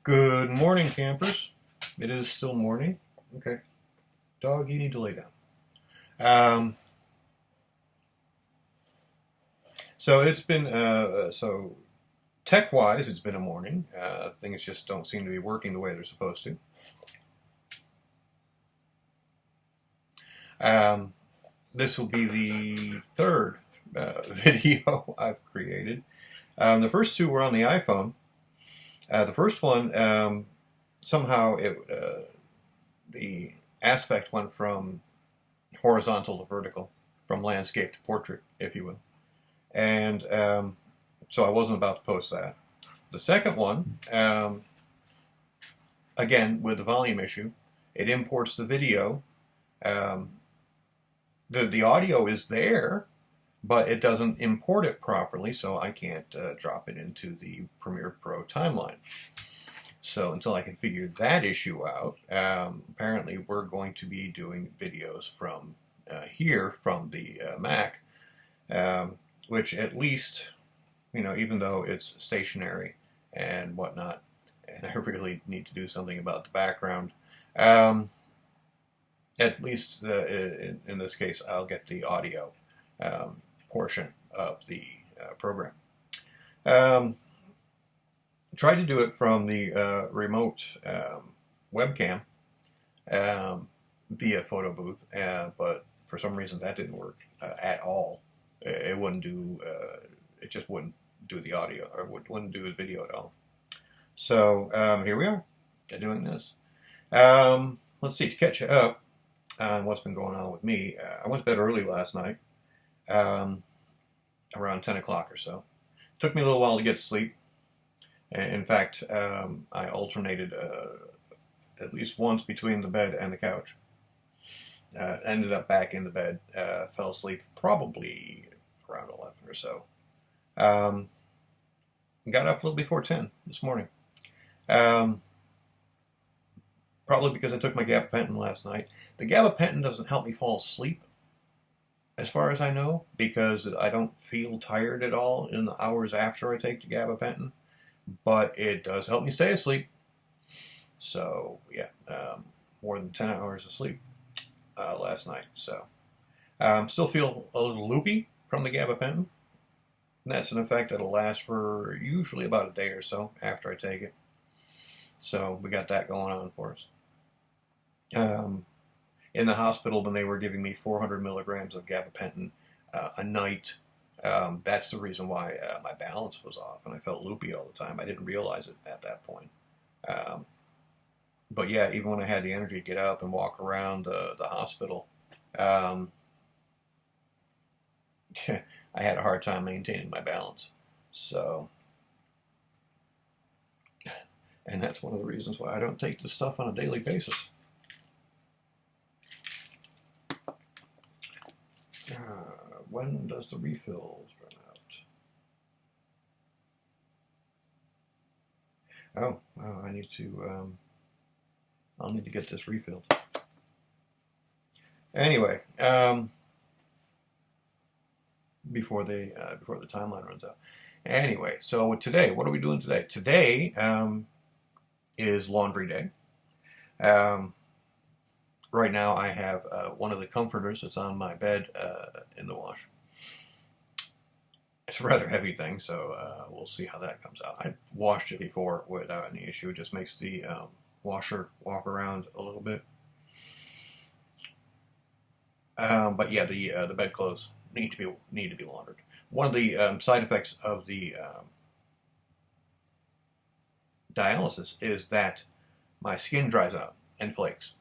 Good morning, campers. It is still morning. Okay. Dog, you need to lay down. Um, so it's been, tech-wise, it's been a morning. Things just don't seem to be working the way they're supposed to. Um, this will be the third video I've created. The first two were on the iPhone. The first one, somehow the aspect went from horizontal to vertical, from landscape to portrait, if you will. And so I wasn't about to post that. The second one, again, with the volume issue, it imports the video. Um, the audio is there, but it doesn't import it properly, so I can't drop it into the Premiere Pro timeline. So until I can figure that issue out, apparently we're going to be doing videos from here, from the Mac, which at least, even though it's stationary and whatnot, and I really need to do something about the background, at least in this case, I'll get the audio portion of the program. Tried to do it from the remote webcam via photo booth, but for some reason that didn't work at all. It wouldn't do. It just wouldn't do the audio, or wouldn't do the video at all. So here we are, doing this. Let's see, to catch up on what's been going on with me. I went to bed early last night, around 10 o'clock or so. Took me a little while to get to sleep. In fact, I alternated at least once between the bed and the couch. Ended up back in the bed, fell asleep probably around 11 or so. Got up a little before 10 this morning. Probably because I took my gabapentin last night. The gabapentin doesn't help me fall asleep, as far as I know, because I don't feel tired at all in the hours after I take the gabapentin. But it does help me stay asleep. So, yeah, more than 10 hours of sleep last night. So, still feel a little loopy from the gabapentin. And that's an effect that'll last for usually about a day or so after I take it. So, we got that going on for us. In the hospital, when they were giving me 400 milligrams of gabapentin a night, that's the reason why my balance was off and I felt loopy all the time. I didn't realize it at that point. But yeah, even when I had the energy to get up and walk around the hospital, I had a hard time maintaining my balance. So, and that's one of the reasons why I don't take this stuff on a daily basis. When does the refills run out? Oh, I need to. I'll need to get this refilled. Anyway, before the timeline runs out. Anyway, so today, what are we doing today? Today is laundry day. Right now, I have one of the comforters that's on my bed in the wash. It's a rather heavy thing, so we'll see how that comes out. I washed it before without any issue. It just makes the washer walk around a little bit. But yeah, the bedclothes need to be laundered. One of the side effects of the dialysis is that my skin dries out and flakes.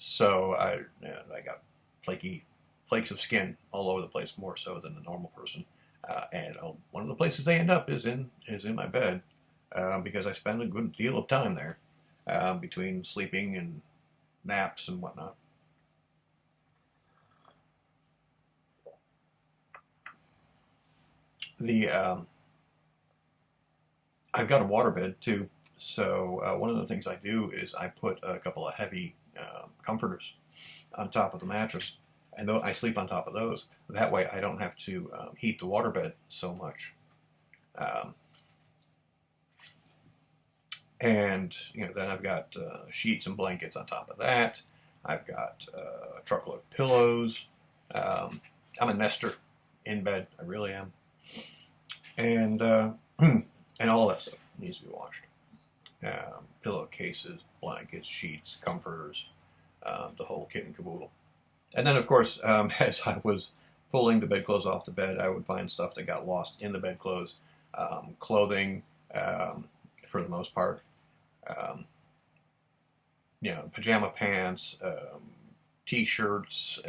So I got flakes of skin all over the place, more so than the normal person. And one of the places they end up is in my bed, because I spend a good deal of time there, between sleeping and naps and whatnot. I've got a waterbed too, so one of the things I do is I put a couple of heavy comforters on top of the mattress, and I sleep on top of those. That way I don't have to heat the waterbed so much. And then I've got sheets and blankets on top of that. I've got a truckload of pillows. I'm a nester in bed. I really am. And and all that stuff needs to be washed. Pillowcases, blankets, sheets, comforters, the whole kit and caboodle. And then, of course, as I was pulling the bedclothes off the bed, I would find stuff that got lost in the bedclothes, clothing, for the most part, pajama pants, t-shirts,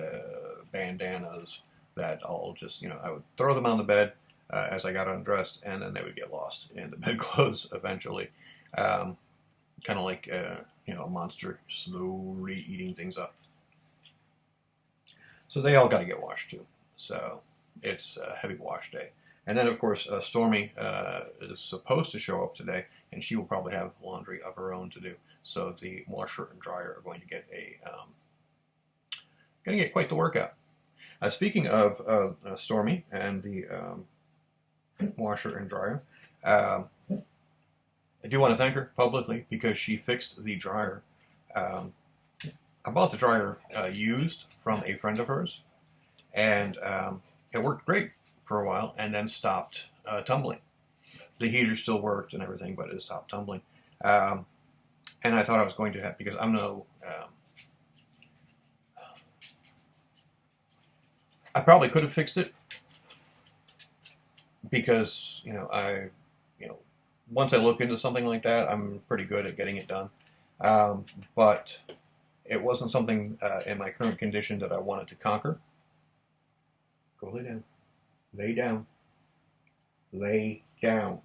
bandanas, that all just, I would throw them on the bed as I got undressed, and then they would get lost in the bedclothes eventually. Kind of like, a monster slowly eating things up. So they all got to get washed too. So it's a heavy wash day. And then, of course, Stormy is supposed to show up today, and she will probably have laundry of her own to do. So the washer and dryer are going to get quite the workout. Speaking of Stormy and the washer and dryer, I do want to thank her publicly because she fixed the dryer. I bought the dryer used from a friend of hers, and it worked great for a while, and then stopped tumbling. The heater still worked and everything, but it stopped tumbling. And I thought I was going to have, because I'm no, I probably could have fixed it, because once I look into something like that, I'm pretty good at getting it done. But it wasn't something in my current condition that I wanted to conquer. Go lay down. Lay down. Lay down.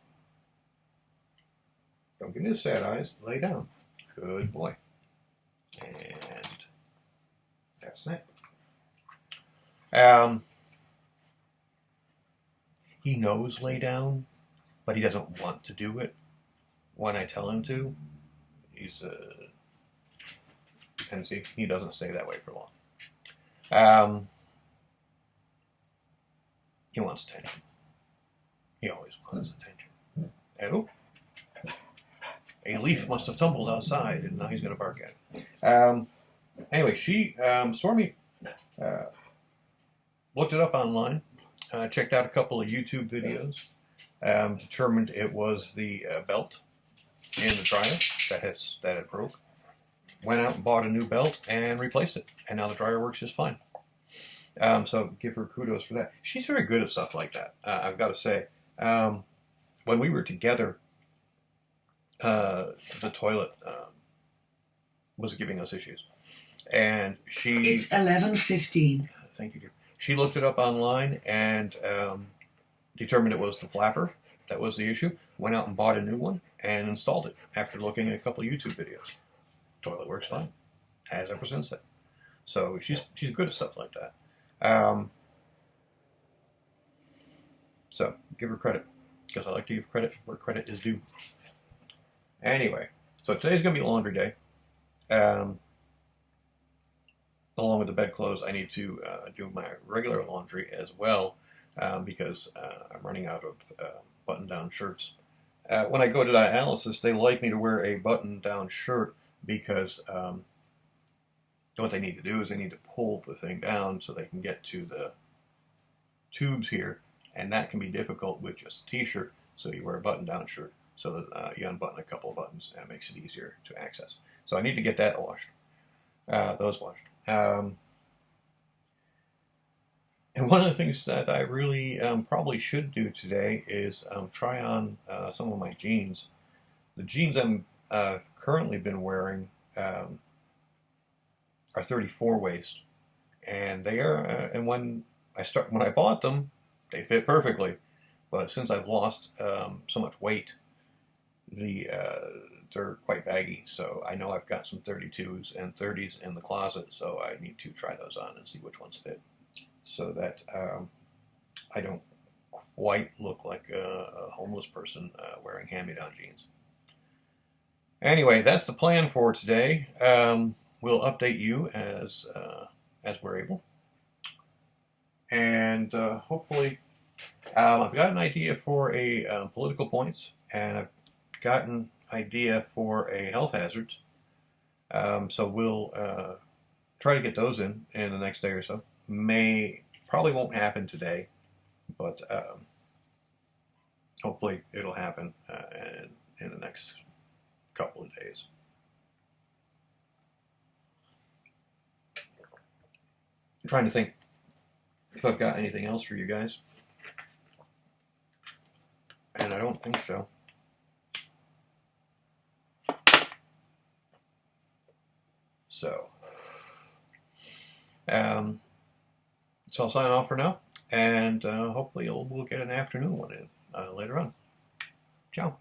Don't give me the sad eyes. Lay down. Good boy. And that's that. He knows lay down, but he doesn't want to do it when I tell him to. And see, he doesn't stay that way for long. He wants attention. He always wants attention. Oh, a leaf must have tumbled outside, and now he's going to bark at it. Anyway, Stormy, looked it up online, checked out a couple of YouTube videos, determined it was the belt in the dryer that had broke. Went out and bought a new belt and replaced it, and now the dryer works just fine. So give her kudos for that. She's very good at stuff like that, I've got to say. When we were together, the toilet was giving us issues, and It's 11:15. Thank you, dear. She looked it up online and determined it was the flapper that was the issue. Went out and bought a new one and installed it after looking at a couple of YouTube videos. Toilet works fine. Has ever since then. So she's good at stuff like that. So give her credit, because I like to give credit where credit is due. Anyway, so today's going to be laundry day. Along with the bedclothes, I need to do my regular laundry as well, because I'm running out of button-down shirts. When I go to dialysis, they like me to wear a button-down shirt, because what they need to do is they need to pull the thing down so they can get to the tubes here, and that can be difficult with just a t-shirt, so you wear a button-down shirt so that you unbutton a couple of buttons, and it makes it easier to access. So I need to get that washed, those washed. And one of the things that I really probably should do today is try on some of my jeans. The jeans I'm currently been wearing are 34 waist, and they are. And when I bought them, they fit perfectly. But since I've lost so much weight, they're quite baggy. So I know I've got some 32s and 30s in the closet. So I need to try those on and see which ones fit, so that I don't quite look like a homeless person wearing hand-me-down jeans. Anyway, that's the plan for today. We'll update you as we're able, and hopefully, I've got an idea for a political points, and I've gotten idea for a health hazard. So we'll try to get those in the next day or so. Probably won't happen today, but hopefully it'll happen in the next couple of days. I'm trying to think if I've got anything else for you guys, and I don't think so. So, so I'll sign off for now, and hopefully we'll get an afternoon one in later on. Ciao.